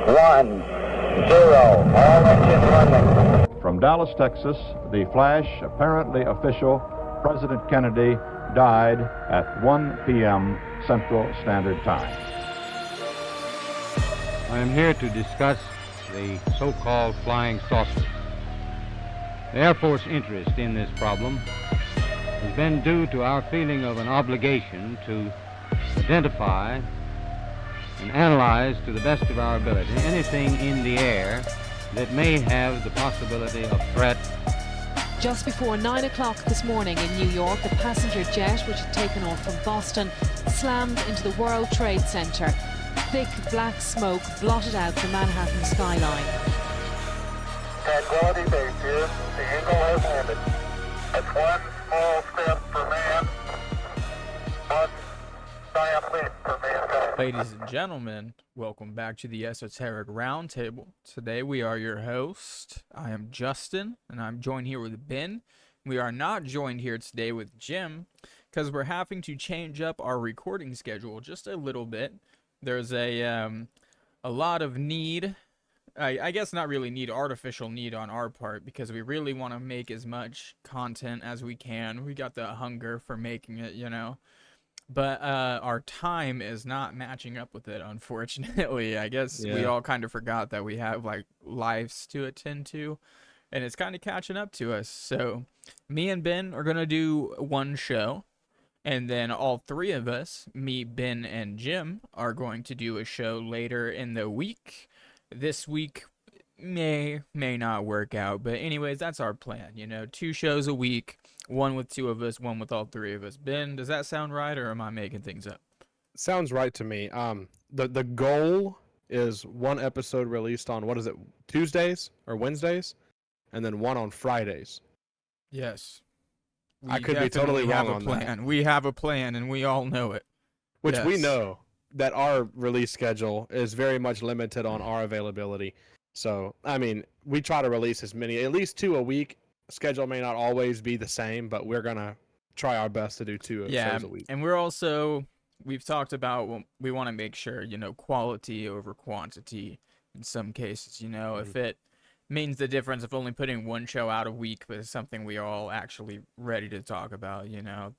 1, 0. All engines running. From Dallas, Texas, the flash, apparently official, President Kennedy died at 1 p.m. Central Standard Time. I am here to discuss the so-called flying saucer. The Air Force interest in this problem has been due to our feeling of an obligation to identify and analyze to the best of our ability anything in the air that may have the possibility of threat. Just before 9 o'clock this morning in New York, a passenger jet which had taken off from Boston slammed into the World Trade Center. Thick black smoke blotted out the Manhattan skyline. Tranquility Base here. The Eagle has landed. That's one small step for man, one giant leap for mankind. Ladies and gentlemen, welcome back to the Esoteric Roundtable. Today we are your host. I am Justin, and I'm joined here with Ben. We are not joined here today with Jim, because we're having to change up our recording schedule just a little bit. There's a lot of need, I guess not really need, artificial need on our part, because we really want to make as much content as we can. We got the hunger for making it, you know. But our time is not matching up with it, unfortunately. I guess we all kind of forgot that we have, like, lives to attend to, and it's kind of catching up to us. So me and Ben are going to do one show, and then all three of us, me, Ben, and Jim, are going to do a show later in the week. This week may not work out, but anyways, that's our plan, you know, 2 shows a week. One with 2 of us, one with all 3 of us. Ben, does that sound right, or am I making things up? Sounds right to me. The goal is 1 episode released on, what is it, Tuesdays or Wednesdays, and then 1 on Fridays. Yes. I could be totally wrong on that. We have a plan, and we all know it. Which we know that our release schedule is very much limited on our availability. So, I mean, we try to release as many, at least 2 a week. Schedule may not always be the same, but we're going to try our best to do 2 shows a week. And we're also, we've talked about, we want to make sure, you know, quality over quantity in some cases, you know, if it means the difference of only putting 1 show out a week, but it's something we are all actually ready to talk about, you know,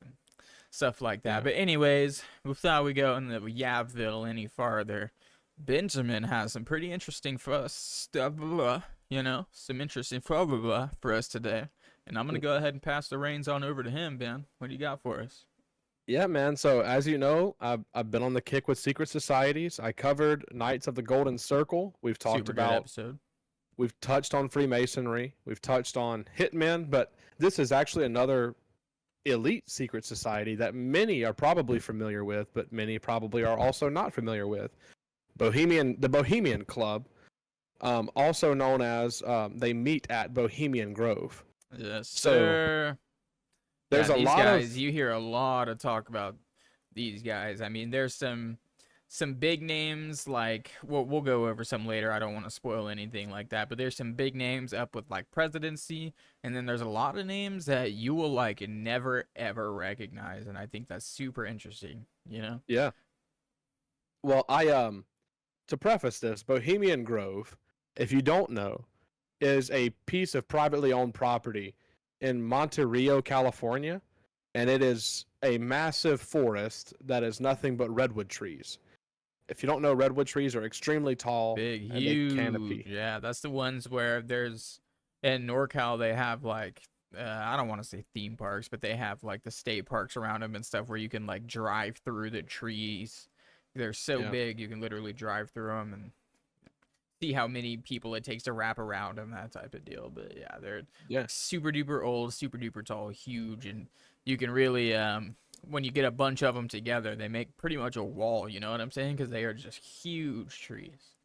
stuff like that. But anyways, without we go into Yavville any farther, Benjamin has some pretty interesting stuff, you know, some interesting for us today. And I'm going to go ahead and pass the reins on over to him, Ben. What do you got for us? Yeah, man. So, as you know, I've been on the kick with secret societies. I covered Knights of the Golden Circle. We've talked Super about good episode. We've touched on Freemasonry. We've touched on Hitmen. But this is actually another elite secret society that many are probably familiar with, but many probably are also not familiar with. The Bohemian Club. Also known as they meet at Bohemian Grove. Yes, sir. So there's a lot guys, you hear a lot of talk about these guys. I mean, there's some big names, like we'll go over some later. I don't want to spoil anything like that, but there's some big names up with like presidency, and then there's a lot of names that you will like never ever recognize, and I think that's super interesting, you know? Yeah. Well, to preface this, Bohemian Grove, if you don't know, is a piece of privately owned property in Monterey, California, and it is a massive forest that is nothing but redwood trees. If you don't know, redwood trees are extremely tall, big, and huge. they canopy. Yeah, that's the ones where there's in NorCal they have like I don't want to say theme parks, but they have like the state parks around them and stuff where you can like drive through the trees. They're so big you can literally drive through them and see how many people it takes to wrap around them, that type of deal. But yeah, they're super duper old, super duper tall, huge, and you can really when you get a bunch of them together, they make pretty much a wall, you know what I'm saying? Because they are just huge trees.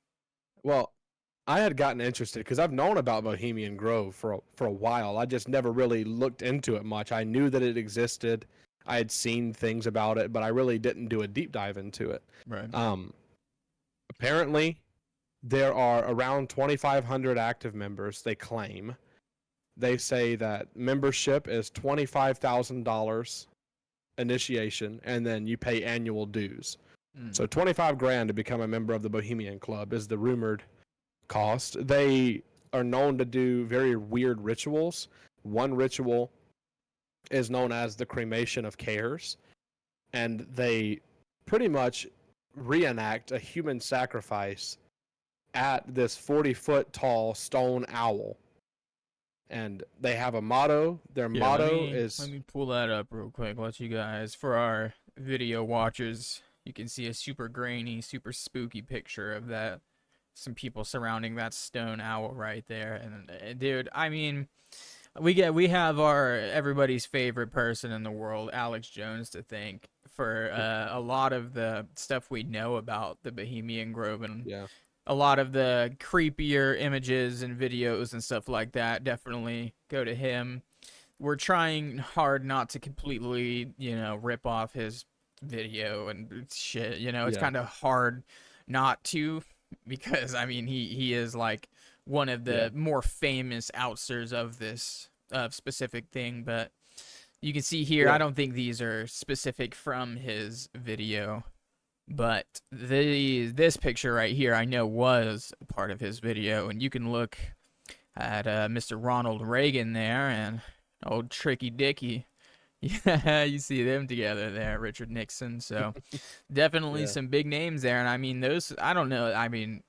Well, I had gotten interested because I've known about Bohemian Grove for a while. I just never really looked into it much. I knew that it existed. I had seen things about it, but I really didn't do a deep dive into it. Right. Apparently, there are around 2,500 active members, they claim. They say that membership is $25,000 initiation, and then you pay annual dues. So 25 grand to become a member of the Bohemian Club is the rumored cost. They are known to do very weird rituals. One ritual is known as the cremation of cares, and they pretty much reenact a human sacrifice at this 40-foot tall stone owl. And they have a motto. Their motto is... Let me pull that up real quick. Let you guys, for our video watchers, you can see a super grainy, super spooky picture of that. Some people surrounding that stone owl right there. And dude, I mean, we have our everybody's favorite person in the world, Alex Jones, to thank for a lot of the stuff we know about the Bohemian Grove, and a lot of the creepier images and videos and stuff like that. Definitely go to him. We're trying hard not to completely, rip off his video and shit. It's kind of hard not to, because I mean he is like one of the more famous outsters of this specific thing. But you can see here, I don't think these are specific from his video, but this picture right here I know was a part of his video. And you can look at Mr. Ronald Reagan there and old Tricky Dicky. Yeah, you see them together there, Richard Nixon. So definitely some big names there. And I mean, those, I don't know. I mean,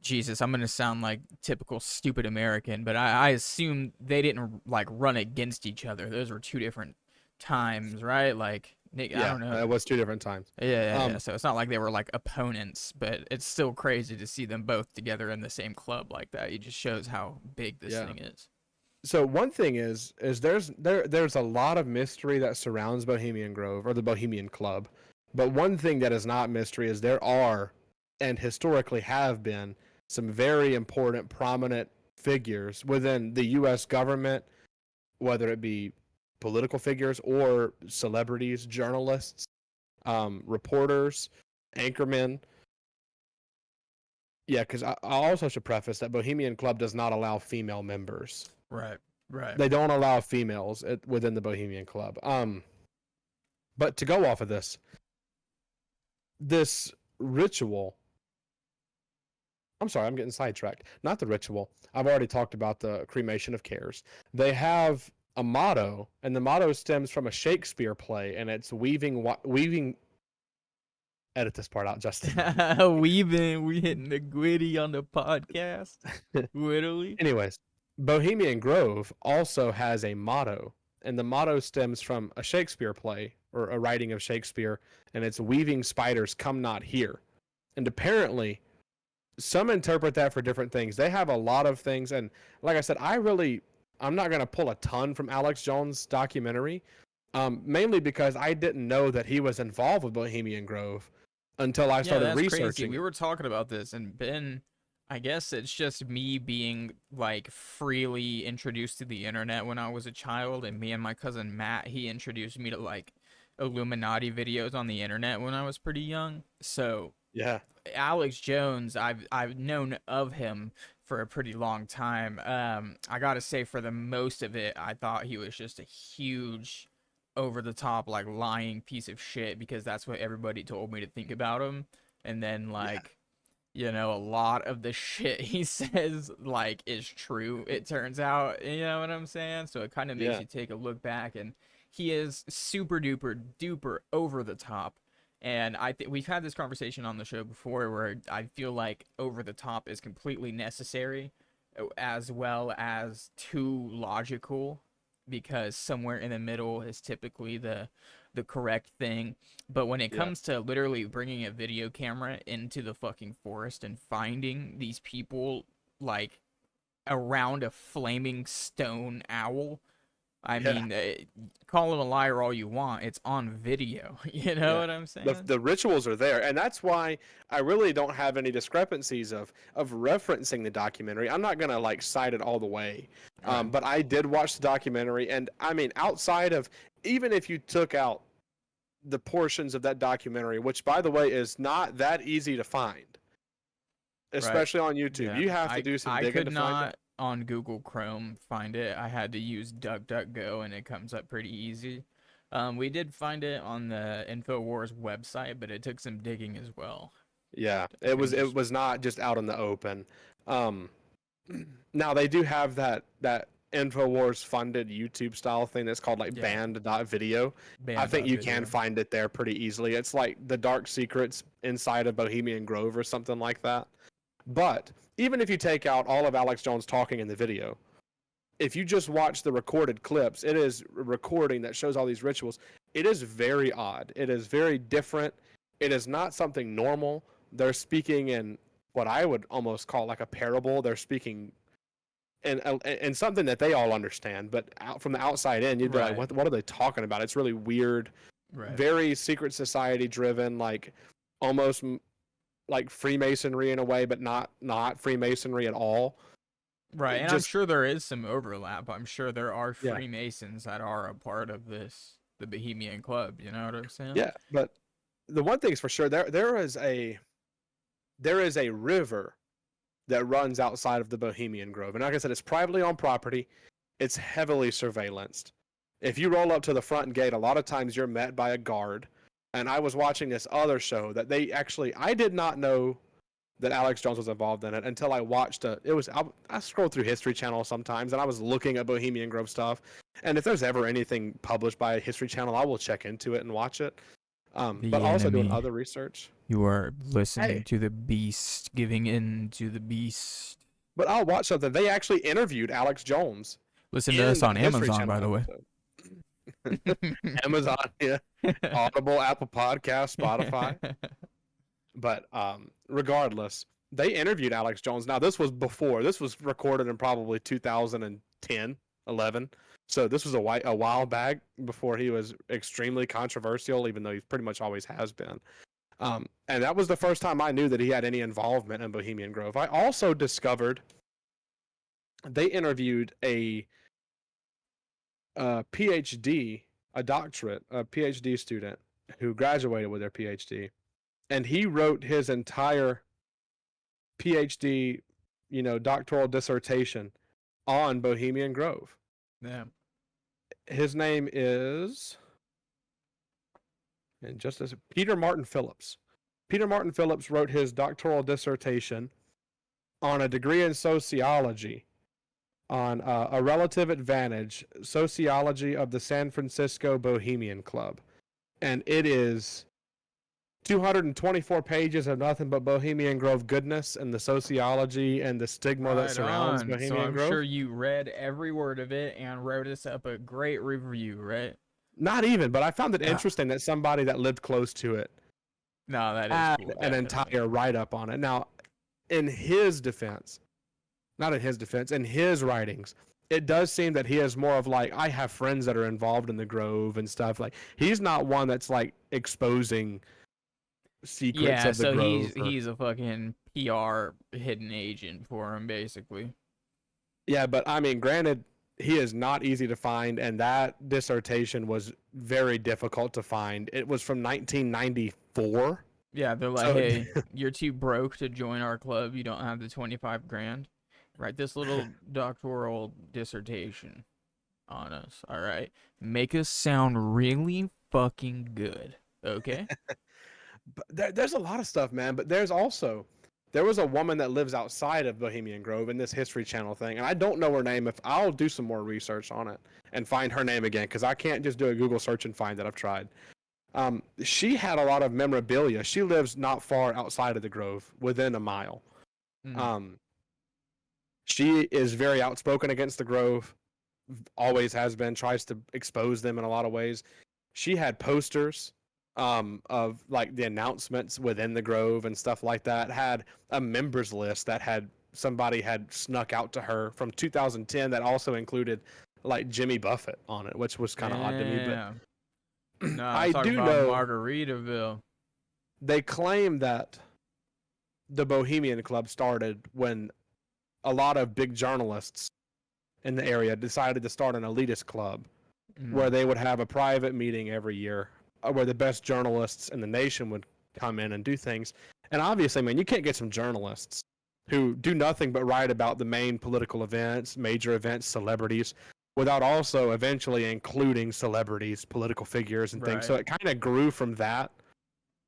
Jesus, I'm going to sound like typical stupid American, but I assume they didn't like run against each other. Those were two different times, right? Like, I don't know. It was two different times. Yeah. So it's not like they were like opponents, but it's still crazy to see them both together in the same club like that. It just shows how big this thing is. So one thing is there's a lot of mystery that surrounds Bohemian Grove or the Bohemian Club, but one thing that is not mystery is there are, and historically have been, some very important, prominent figures within the U.S. government, whether it be political figures or celebrities, journalists, reporters, anchormen. Yeah, because I also should preface that Bohemian Club does not allow female members. Right. They don't allow females within the Bohemian Club. But to go off of this ritual... I'm sorry, I'm getting sidetracked. Not the ritual. I've already talked about the cremation of cares. They have a motto, and the motto stems from a Shakespeare play, and it's weaving... Edit this part out, Justin. We hitting the Gwitty on the podcast. Literally. Anyways, Bohemian Grove also has a motto, and the motto stems from a Shakespeare play, or a writing of Shakespeare, and it's "Weaving spiders come not here." And apparently, some interpret that for different things. They have a lot of things, and like I said, I'm not going to pull a ton from Alex Jones' documentary, mainly because I didn't know that he was involved with Bohemian Grove until I started researching. Crazy. We were talking about this, and Ben, I guess it's just me being like freely introduced to the internet when I was a child, and me and my cousin Matt, he introduced me to like Illuminati videos on the internet when I was pretty young. So yeah, Alex Jones, I've known of him for a pretty long time. I gotta say, for the most of it, I thought he was just a huge, over the top, like lying piece of shit, because that's what everybody told me to think about him. And then like, a lot of the shit he says like is true, it turns out. You know what I'm saying? So it kind of makes you take a look back, and he is super duper over the top. And I think we've had this conversation on the show before, where I feel like over the top is completely necessary, as well as too logical, because somewhere in the middle is typically the correct thing. But when it comes to literally bringing a video camera into the fucking forest and finding these people like around a flaming stone owl, I mean, call him a liar all you want, it's on video. You know what I'm saying? The rituals are there, and that's why I really don't have any discrepancies of referencing the documentary. I'm not gonna like cite it all the way, but I did watch the documentary, and I mean, outside of, even if you took out the portions of that documentary, which by the way is not that easy to find, especially on YouTube, you have to do some digging to find it. On Google Chrome find it. I had to use DuckDuckGo, and it comes up pretty easy. We did find it on the InfoWars website, but it took some digging as well. Yeah, it was not just out in the open. Now they do have that InfoWars funded YouTube style thing that's called like banned.video. I think you can find it there pretty easily. It's like the dark secrets inside of Bohemian Grove or something like that. But even if you take out all of Alex Jones talking in the video, if you just watch the recorded clips, it is a recording that shows all these rituals. It is very odd. It is very different. It is not something normal. They're speaking in what I would almost call like a parable. They're speaking and something that they all understand, but from the outside in, you'd be like, what are they talking about? It's really weird, very secret society driven, like almost like Freemasonry in a way, but not Freemasonry at all. Right, and I'm sure there is some overlap. I'm sure there are Freemasons that are a part of the Bohemian Club. You know what I'm saying? Yeah, but the one thing is for sure, there is a river that runs outside of the Bohemian Grove. And like I said, it's privately owned property. It's heavily surveillanced. If you roll up to the front gate, a lot of times you're met by a guard. And I was watching this other show that I did not know that Alex Jones was involved in it until I watched I scroll through History Channel sometimes, and I was looking at Bohemian Grove stuff. And if there's ever anything published by a History Channel, I will check into it and watch it. But also doing other research. You are listening to the beast, giving in to the beast. But I'll watch something. They actually interviewed Alex Jones. Listen to us on Amazon, by the way. Amazon, yeah. Audible, Apple Podcasts, Spotify. But regardless, they interviewed Alex Jones. Now, this was recorded in probably 2010, 11. So this was a while back before he was extremely controversial, even though he pretty much always has been. And that was the first time I knew that he had any involvement in Bohemian Grove. I also discovered they interviewed a PhD, a PhD student who graduated with their PhD. And he wrote his entire PhD, doctoral dissertation on Bohemian Grove. Yeah. His name is, and just as Peter Martin Phillips. Peter Martin Phillips wrote his doctoral dissertation on a degree in sociology on a relative advantage, sociology of the San Francisco Bohemian Club. And it is 224 pages of nothing but Bohemian Grove goodness and the sociology and the stigma that surrounds Bohemian Grove. I'm sure you read every word of it and wrote us up a great review, right? Not even, but I found it interesting that somebody that lived close to it that is cool, an entire write-up on it. Now, in his defense, in his writings, it does seem that he is more of like, I have friends that are involved in the Grove and stuff. Like, he's not one that's like exposing secrets of the Grove. He's a fucking PR hidden agent for him, basically. Yeah, but I mean, granted, he is not easy to find, and that dissertation was very difficult to find. It was from 1994. Yeah, they're like, hey, you're too broke to join our club. You don't have the 25 grand. Write this little doctoral dissertation on us, all right? Make us sound really fucking good, okay? But there's a lot of stuff, man. But there was a woman that lives outside of Bohemian Grove in this History Channel thing, and I don't know her name. If I'll do some more research on it and find her name again, because I can't just do a Google search and find it. I've tried. She had a lot of memorabilia. She lives not far outside of the Grove, within a mile. She is very outspoken against the Grove, always has been, tries to expose them in a lot of ways. She had posters of like the announcements within the Grove and stuff like that, had a members list that somebody had snuck out to her from 2010 that also included like Jimmy Buffett on it, which was kind of odd to me. But no, I do know Margaritaville. They claim that the Bohemian Club started when a lot of big journalists in the area decided to start an elitist club where they would have a private meeting every year where the best journalists in the nation would come in and do things. And obviously, man, you can't get some journalists who do nothing but write about the main political events, major events, celebrities. without also eventually including celebrities, political figures, and things. So Right. it kind of grew from that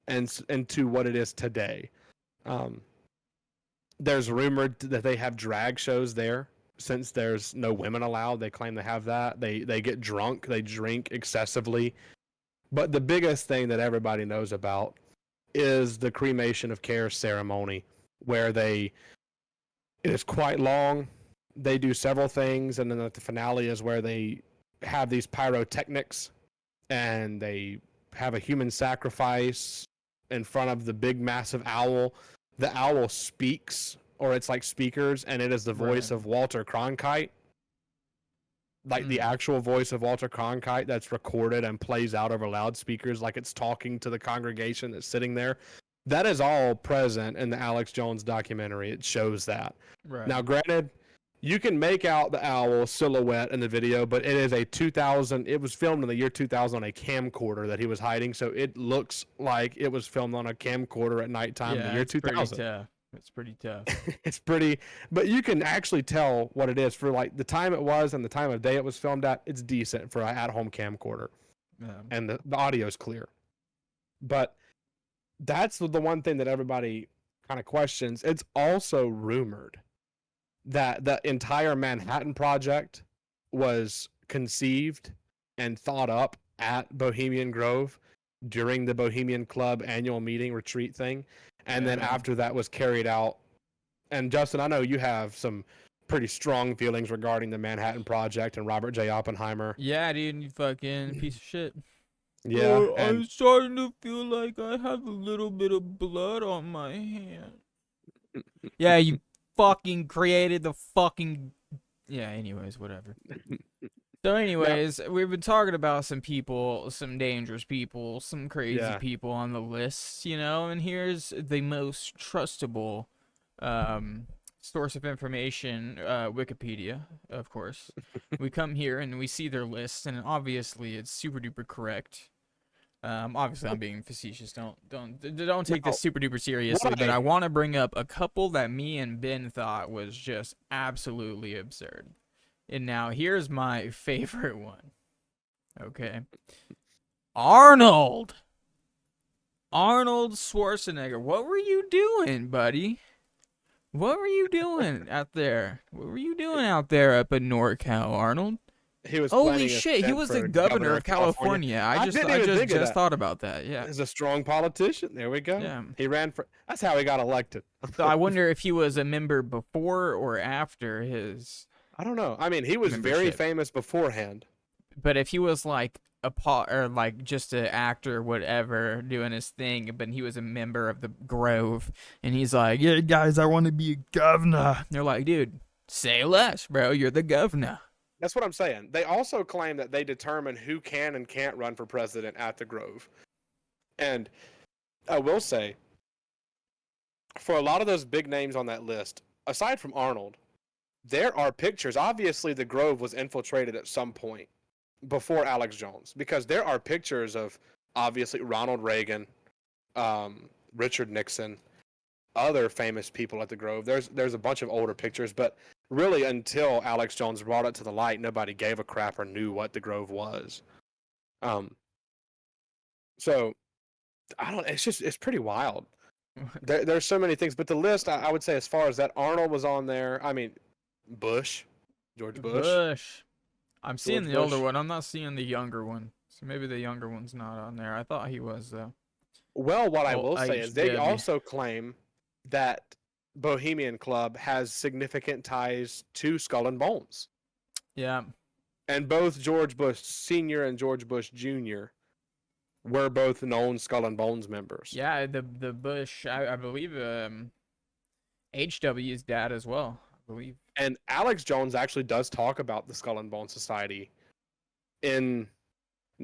and into what it is today. There's rumored that they have drag shows there. Since there's no women allowed, they claim they have that. They get drunk, they drink excessively. But the biggest thing that everybody knows about is the cremation of care ceremony, where it is quite long. They do several things, and then the finale is where they have these pyrotechnics, and they have a human sacrifice in front of the big massive owl. The owl speaks, or it's like speakers, and it is the voice Right. of Walter Cronkite, like the actual voice of Walter Cronkite that's recorded and plays out over loudspeakers like it's talking to the congregation that's sitting there. That is all present in the Alex Jones documentary. It shows that. Right. Now, granted, you can make out the owl silhouette in the video, but it is a 2000. It was filmed in the year 2000 on a camcorder that he was hiding, so it looks like it was filmed on a camcorder at nighttime in the year it's 2000. pretty tough. It's pretty tough. It's pretty, but you can actually tell what it is for like the time it was and the time of day it was filmed at. It's decent for an at-home camcorder, and the audio is clear. But that's the one thing that everybody kind of questions. It's also rumored that the entire Manhattan Project was conceived and thought up at Bohemian Grove during the Bohemian Club annual meeting retreat thing. And then after that was carried out. And Justin, I know you have some pretty strong feelings regarding the Manhattan Project and Robert J. Oppenheimer. Yeah, dude, you fucking piece of shit. Yeah. Oh, and I'm starting to feel like I have a little bit of blood on my hand. Yeah, you fucking created the fucking... Yeah, anyways, whatever. So anyways, we've been talking about some people, some dangerous people, some crazy people on the list, you know, and here's the most trustable source of information, Wikipedia, of course. We come here and we see their list, and obviously it's super duper correct. Obviously I'm being facetious. Don't take this super duper seriously, but I want to bring up a couple that me and Ben thought was just absolutely absurd. And now here's my favorite one. Okay. Arnold Schwarzenegger. What were you doing, buddy? What were you doing out there? What were you doing out there up in NorCal, Arnold? he was Holy shit, he was the governor of California. I just thought about that. Yeah. He's a strong politician. There we go. Yeah. He ran for that's how he got elected. So I wonder if he was a member before or after his... I don't know. I mean, he was very famous beforehand. But if he was like or like just an actor, whatever, doing his thing, but he was a member of the Grove, and he's like, "Yeah, guys, I want to be a governor." And they're like, "Dude, say less, bro. You're the governor." That's what I'm saying. They also claim that they determine who can and can't run for president at the Grove. And I will say, for a lot of those big names on that list, aside from Arnold, there are pictures. Obviously, the Grove was infiltrated at some point before Alex Jones, because there are pictures of obviously Ronald Reagan, Richard Nixon, other famous people at the Grove. There's a bunch of older pictures, but really until Alex Jones brought it to the light, nobody gave a crap or knew what the Grove was. So I don't. It's pretty wild. There's so many things, but the list I would say, as far as that, Arnold was on there. I mean, George Bush. I'm seeing the older one. I'm not seeing the younger one. So maybe the younger one's not on there. I thought he was, though. Well, what I will say is they also claim that Bohemian Club has significant ties to Skull and Bones. Yeah. And both George Bush Sr. and George Bush Jr. were both known Skull and Bones members. Yeah, the Bush, I believe HW's dad as well, I believe. And Alex Jones actually does talk about the Skull and Bones Society in,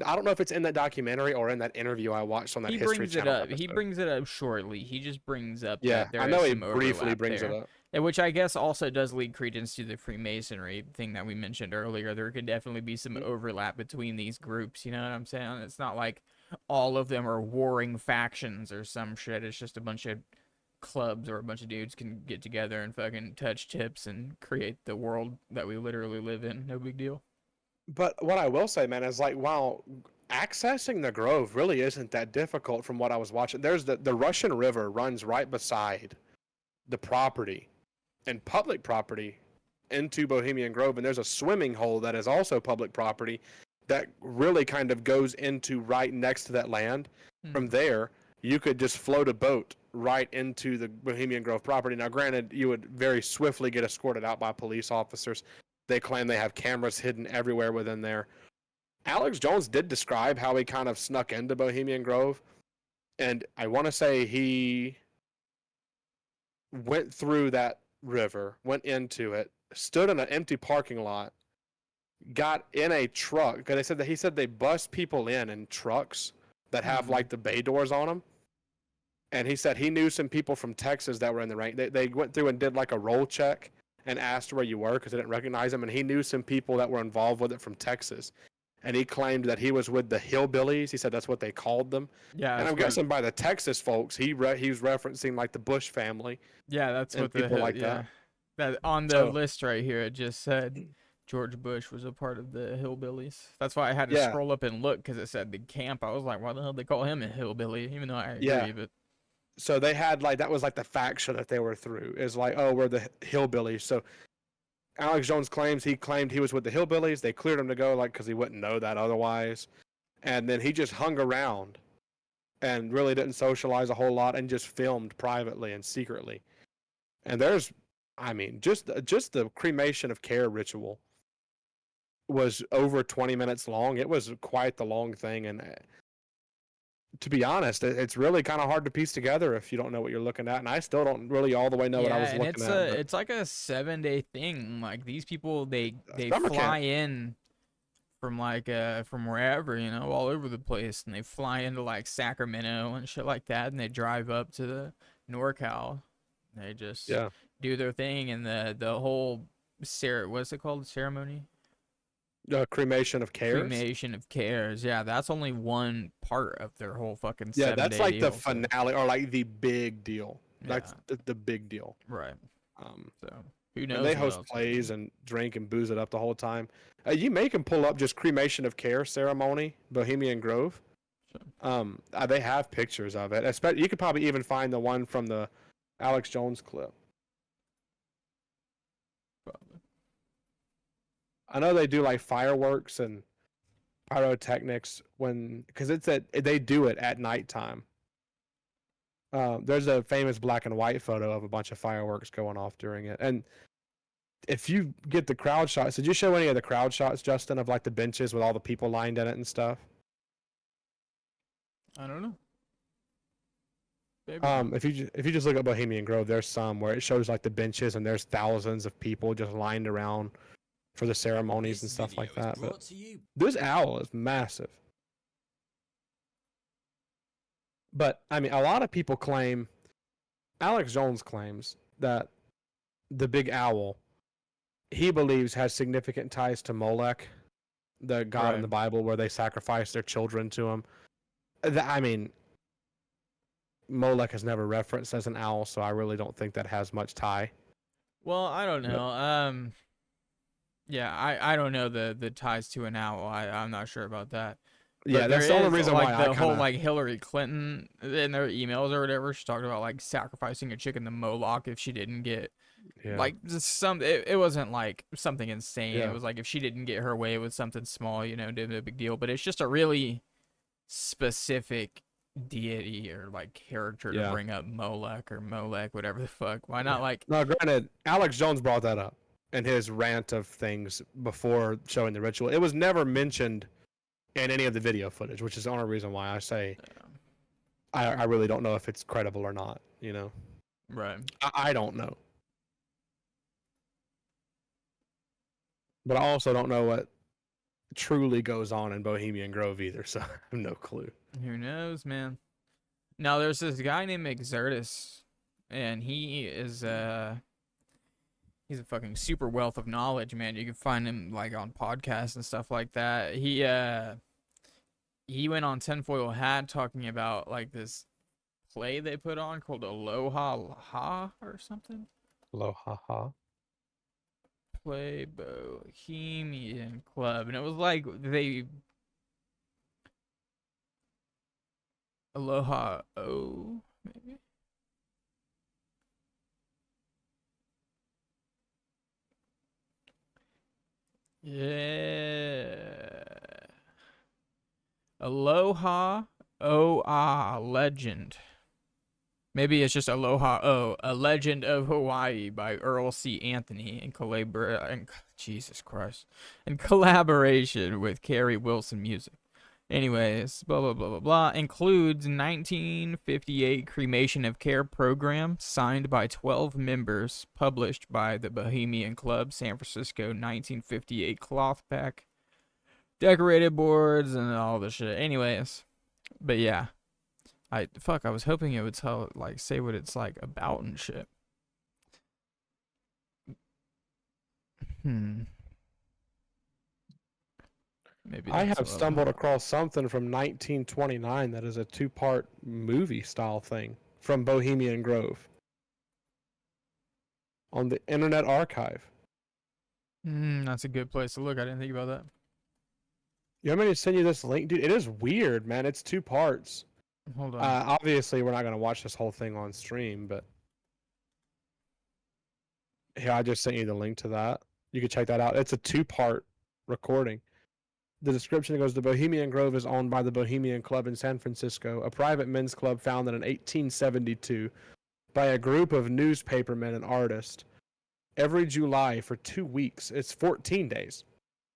I don't know if it's in that documentary or in that interview I watched on that History Channel episode. He brings it up shortly. He just brings up that there I know is he some briefly overlap brings there. it up. Which I guess also does lead credence to the Freemasonry thing that we mentioned earlier. There could definitely be some overlap between these groups, you know what I'm saying? It's not like all of them are warring factions or some shit. It's just a bunch of clubs or a bunch of dudes can get together and fucking touch tips and create the world that we literally live in. No big deal. But what I will say, man, is like, wow, accessing the Grove really isn't that difficult from what I was watching. There's the Russian River runs right beside the property and public property into Bohemian Grove, and there's a swimming hole that is also public property that really kind of goes into right next to that land. From there, you could just float a boat right into the Bohemian Grove property. Now, granted, you would very swiftly get escorted out by police officers. They claim they have cameras hidden everywhere within there. Alex Jones did describe how he kind of snuck into Bohemian Grove, and I want to say he went through that river, went into it, stood in an empty parking lot, got in a truck, because they said that he said they bust people in trucks that have like the bay doors on them. And he said he knew some people from Texas that were in the rank. They went through and did like a roll check and asked where you were because they didn't recognize him. And he knew some people that were involved with it from Texas. And he claimed that he was with the hillbillies. He said that's what they called them. Yeah, and I'm guessing by the Texas folks, he was referencing like the Bush family. Yeah, that's what people the like that. That on the list right here. It just said George Bush was a part of the hillbillies. That's why I had to scroll up and look because it said the camp. I was like, why the hell they call him a hillbilly? Even though I agree, but. So they had like, that was like the faction that they were through, is like, oh, we're the hillbillies. So Alex Jones claimed he was with the hillbillies. They cleared him to go, like, because he wouldn't know that otherwise. And then he just hung around and really didn't socialize a whole lot and just filmed privately and secretly. And there's, I mean, just the cremation of care ritual was over 20 minutes long. It was quite the long thing. And to be honest, it's really kind of hard to piece together if you don't know what you're looking at. And I still don't really all the way know what I was looking at. It's like a 7-day thing. Like these people, they fly camp. in from like from wherever, you know, all over the place, and they fly into like Sacramento and shit like that, and they drive up to the NorCal. They just do their thing, and the whole what's it called? Ceremony? Cremation of cares. Cremation of cares. Yeah, that's only one part of their whole fucking 7-day that's like deal, the finale, or like the big deal. Yeah. That's the big deal. Right. So who knows? And they host plays and drink and booze it up the whole time. You may can pull up just cremation of care ceremony, Bohemian Grove. Sure. They have pictures of it. You could probably even find the one from the Alex Jones clip. I know they do like fireworks and pyrotechnics because they do it at nighttime. There's a famous black and white photo of a bunch of fireworks going off during it. And if you get the crowd shots, did you show any of the crowd shots, Justin, of like the benches with all the people lined in it and stuff? I don't know. Maybe. If you just look at Bohemian Grove, there's some where it shows like the benches and there's thousands of people just lined around for the ceremonies and stuff like that. But this owl is massive. But I mean, a lot of people claim, Alex Jones claims that the big owl, he believes, has significant ties to Molech, the god in the Bible where they sacrifice their children to him. I mean, Molech is never referenced as an owl, so I really don't think that has much tie. Well, I don't know. Yeah, I don't know the ties to an owl. I'm not sure about that. But yeah, that's the only reason like why the whole like Hillary Clinton in their emails or whatever. She talked about like sacrificing a chicken to Moloch if she didn't get like just it wasn't like something insane. It was like if she didn't get her way with something small, you know, did a big deal. But it's just a really specific deity or like character to bring up, Molech, whatever the fuck. Why not like? No, granted, Alex Jones brought that up in his rant of things before showing the ritual. It was never mentioned in any of the video footage, which is the only reason why I say I really don't know if it's credible or not, you know? Right. I don't know. But I also don't know what truly goes on in Bohemian Grove either, so I have no clue. Who knows, man? Now, there's this guy named Exertus, and he is he's a fucking super wealth of knowledge, man. You can find him like on podcasts and stuff like that. He went on Tinfoil Hat talking about like this play they put on called Aloha Ha or something. Aloha Ha. play Bohemian Club, and it was like they Aloha O maybe. Yeah. Aloha O-Ah Legend. Maybe it's just Aloha O, A Legend of Hawaii by Earl C. Anthony Jesus Christ. In collaboration with Carrie Wilson Music. Anyways, blah blah blah blah blah. Includes 1958 Cremation of Care program signed by 12 members, published by the Bohemian Club, San Francisco, 1958 cloth pack, decorated boards, and all the shit. Anyways, but yeah, I was hoping it would say what it's like about and shit. Maybe I have stumbled across something from 1929 that is a 2-part movie style thing from Bohemian Grove on the Internet Archive. That's a good place to look. I didn't think about that. You want me to send you this link, dude? It is weird, man. It's 2 parts. Hold on. Obviously, we're not going to watch this whole thing on stream, but here, I just sent you the link to that. You can check that out. It's a 2-part recording. The description goes, the Bohemian Grove is owned by the Bohemian Club in San Francisco, a private men's club founded in 1872 by a group of newspapermen and artists. Every July for 2 weeks, it's 14 days.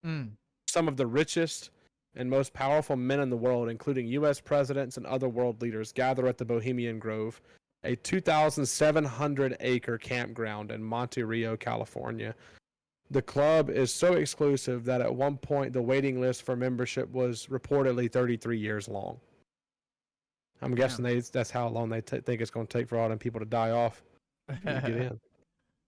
Some of the richest and most powerful men in the world, including U.S. presidents and other world leaders, gather at the Bohemian Grove, a 2,700-acre campground in Monte Rio, California. The club is so exclusive that at one point the waiting list for membership was reportedly 33 years long. I'm guessing that's how long they think it's going to take for all them people to die off to get in.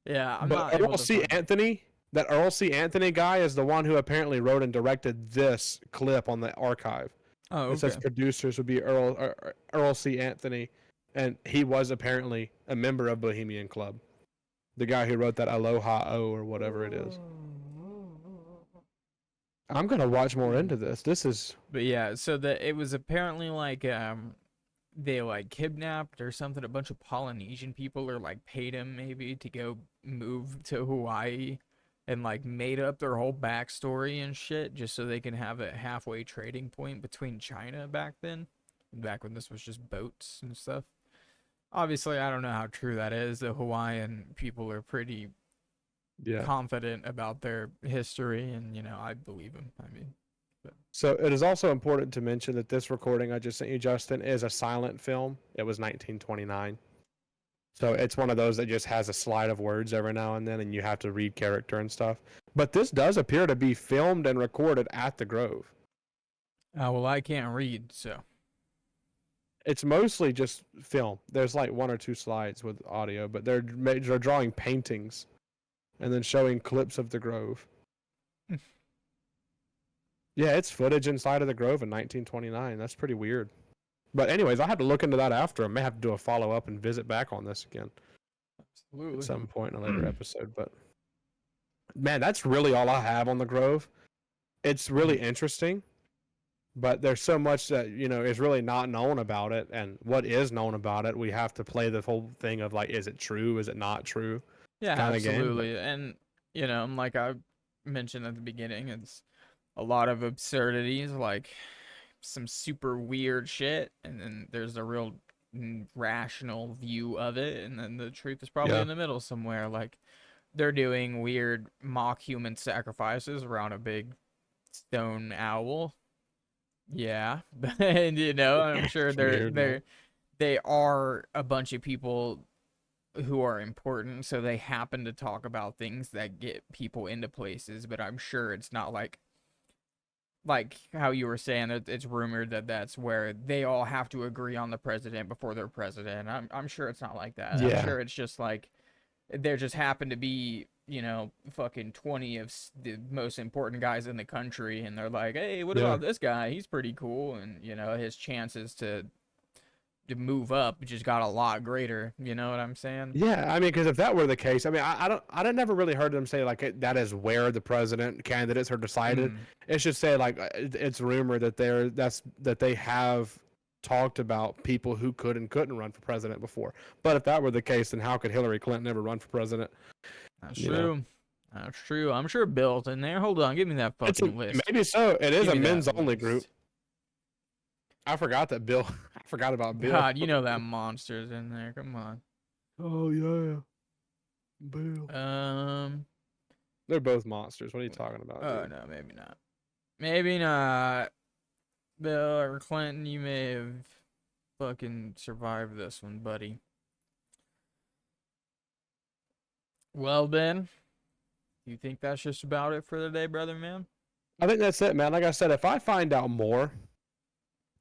Yeah, I'm but not able Earl to C. Anthony, that Earl C. Anthony guy is the one who apparently wrote and directed this clip on the archive. Oh, okay. It says producers would be Earl C. Anthony, and he was apparently a member of Bohemian Club. The guy who wrote that Aloha O or whatever it is. I'm gonna watch more into this. But yeah, so it was apparently like they like kidnapped or something a bunch of Polynesian people, or like paid him maybe to go move to Hawaii, and like made up their whole backstory and shit just so they can have a halfway trading point between China back when this was just boats and stuff. Obviously, I don't know how true that is. The Hawaiian people are pretty confident about their history, and I believe them. So it is also important to mention that this recording I just sent you, Justin, is a silent film. It was 1929. So it's one of those that just has a slide of words every now and then, and you have to read character and stuff. But this does appear to be filmed and recorded at the Grove. Well, I can't read, so... It's mostly just film. There's like 1 or 2 slides with audio, but they're drawing paintings and then showing clips of the Grove. Yeah, it's footage inside of the Grove in 1929. That's pretty weird. But anyways, I had to look into that after. I may have to do a follow-up and visit back on this again. Absolutely. At some point in a later episode. But man, that's really all I have on the Grove. It's really interesting. But there's so much that, is really not known about it. And what is known about it, we have to play the whole thing of like, is it true? Is it not true? Yeah, absolutely. And, like I mentioned at the beginning, it's a lot of absurdities, like some super weird shit. And then there's a real rational view of it. And then the truth is probably in the middle somewhere. Like they're doing weird mock human sacrifices around a big stone owl. Yeah, and I'm sure they are a bunch of people who are important, so they happen to talk about things that get people into places. But I'm sure it's not like how you were saying that it's rumored that that's where they all have to agree on the president before they're president. I'm sure it's not like that. Yeah. I'm sure it's just like there just happen to be fucking 20 of the most important guys in the country, and they're like, hey, what about this guy? He's pretty cool, and his chances to move up. It just got a lot greater. You know what I'm saying? Yeah, I mean, because if that were the case, I mean, I never really heard them say like that is where the president candidates are decided. It's just say like it's rumored that they have talked about people who could and couldn't run for president before. But if that were the case, then how could Hillary Clinton ever run for president? That's true. That's true. I'm sure Bill's in there. Hold on, give me that fucking list. Maybe so. It is Give a me that men's only list. group. I forgot that Bill. I forgot about Bill. God, you know that monster's in there. Come on. Oh yeah, Bill. They're both monsters. What are you talking about? Oh Dude? no, maybe not. Maybe not. Bill or Clinton, you may have fucking survived this one, buddy. Well, Ben, you think that's just about it for the day, brother, man? I think that's it, man. Like I said, if I find out more,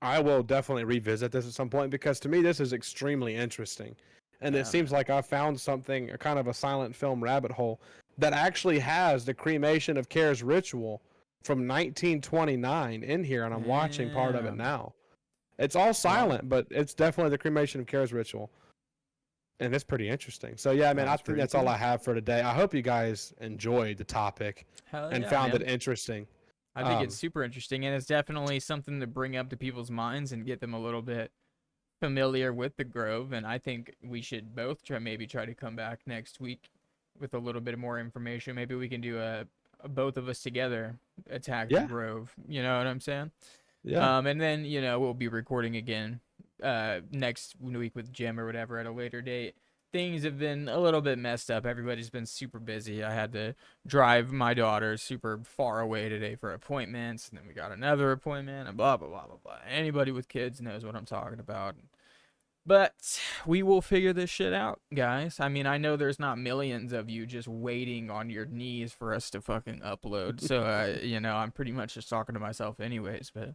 I will definitely revisit this at some point because to me this is extremely interesting. And it seems like I found something, a kind of a silent film rabbit hole that actually has the cremation of Care's ritual from 1929 in here, and I'm watching part of it now. It's all silent, but it's definitely the cremation of Care's ritual. And it's pretty interesting. So yeah, man, I think that's all I have for today. I hope you guys enjoyed the topic and found it interesting. I think it's super interesting, and it's definitely something to bring up to people's minds and get them a little bit familiar with the Grove. And I think we should both try to come back next week with a little bit more information. Maybe we can do both of us together attack the Grove. You know what I'm saying? Yeah. And then we'll be recording again next week with Jim or whatever at a later date. Things have been a little bit messed up. Everybody's been super busy. I had to drive my daughter super far away today for appointments, and then we got another appointment, and blah, blah, blah, blah, blah. Anybody with kids knows what I'm talking about. But we will figure this shit out, guys. I mean, I know there's not millions of you just waiting on your knees for us to fucking upload. So, I'm pretty much just talking to myself anyways, but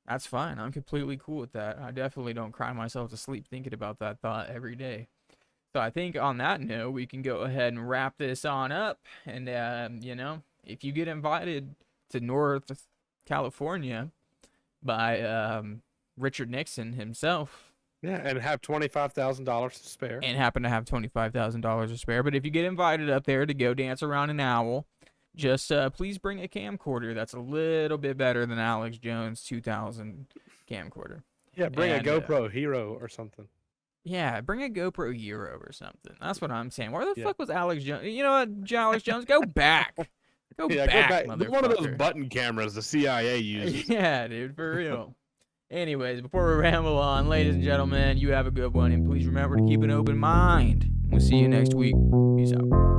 that's fine. I'm completely cool with that. I definitely don't cry myself to sleep thinking about that thought every day. So I think on that note, we can go ahead and wrap this on up. And, if you get invited to North California by Richard Nixon himself. Yeah, and have $25,000 to spare. And happen to have $25,000 to spare. But if you get invited up there to go dance around an owl, just please bring a camcorder that's a little bit better than Alex Jones' 2000 camcorder. Yeah, bring a GoPro Hero or something. Yeah, bring a GoPro Hero or something. That's what I'm saying. Where the fuck was Alex Jones? You know what, Alex Jones? Go back. Go back, motherfucker. One of those button cameras the CIA uses. Yeah, dude, for real. Anyways, before we ramble on, ladies and gentlemen, you have a good one. And please remember to keep an open mind. We'll see you next week. Peace out.